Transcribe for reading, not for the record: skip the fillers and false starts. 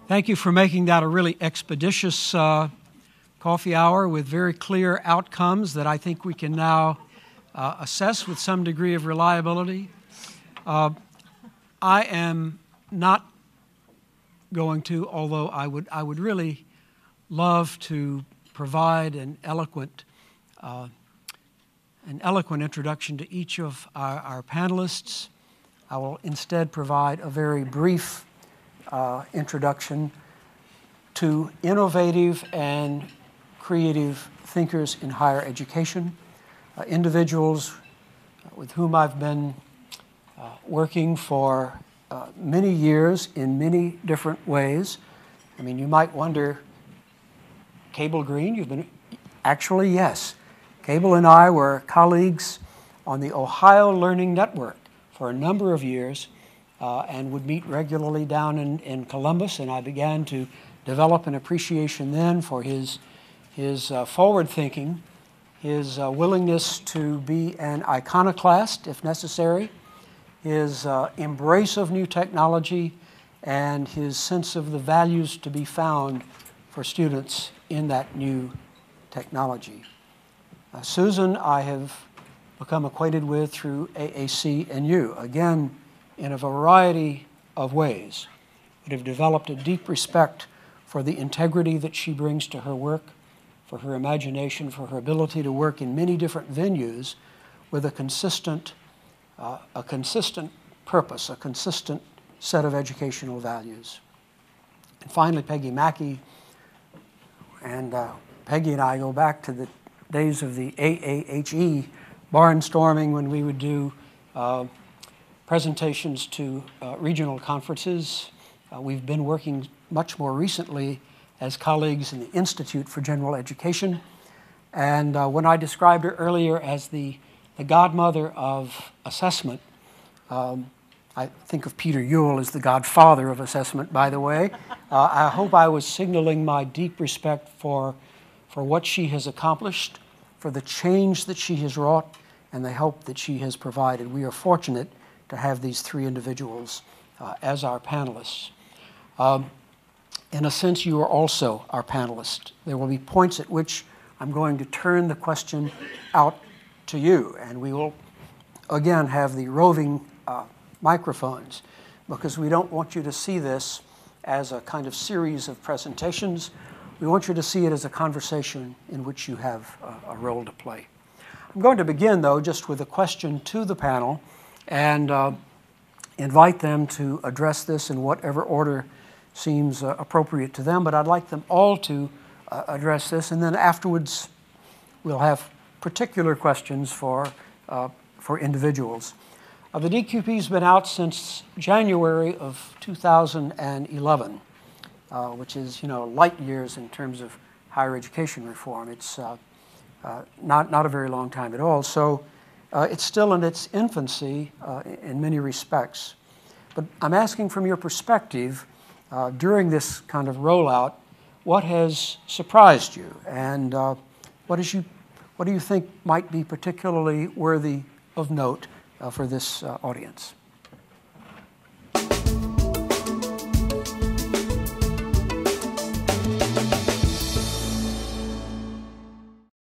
Thank you for making that a really expeditious coffee hour with very clear outcomes that I think we can now assess with some degree of reliability. I am not going to, although I would really love to provide an eloquent introduction to each of our panelists. I will instead provide a very brief introduction to innovative and creative thinkers in higher education, individuals with whom I've been working for many years in many different ways. I mean, you might wonder, Cable Green, you've been, actually, yes. Cable and I were colleagues on the Ohio Learning Network for a number of years and would meet regularly down in Columbus, and I began to develop an appreciation then for his forward thinking, his willingness to be an iconoclast if necessary, his embrace of new technology, and his sense of the values to be found for students in that new technology. Susan, I have become acquainted with through AAC and you, again, in a variety of ways, but have developed a deep respect for the integrity that she brings to her work, for her imagination, for her ability to work in many different venues with a consistent purpose, a consistent set of educational values. And finally, Peggy Mackey, and Peggy and I go back to the days of the AAHE barnstorming when we would do presentations to regional conferences. We've been working much more recently as colleagues in the Institute for General Education. And when I described her earlier as the godmother of assessment, I think of Peter Ewell as the godfather of assessment, by the way. I hope I was signaling my deep respect for what she has accomplished, for the change that she has wrought, and the help that she has provided. We are fortunate to have these three individuals as our panelists. In a sense, you are also our panelists. There will be points at which I'm going to turn the question out to you, and we will, again, have the roving microphones, because we don't want you to see this as a kind of series of presentations. We want you to see it as a conversation in which you have a role to play. I'm going to begin, though, just with a question to the panel and invite them to address this in whatever order seems appropriate to them, but I'd like them all to address this, and then afterwards we'll have particular questions for individuals. The DQP's been out since January of 2011, which is, light years in terms of higher education reform. It's not a very long time at all. So it's still in its infancy in many respects. But I'm asking from your perspective, during this kind of rollout, what has surprised you, and what do you think might be particularly worthy of note for this audience?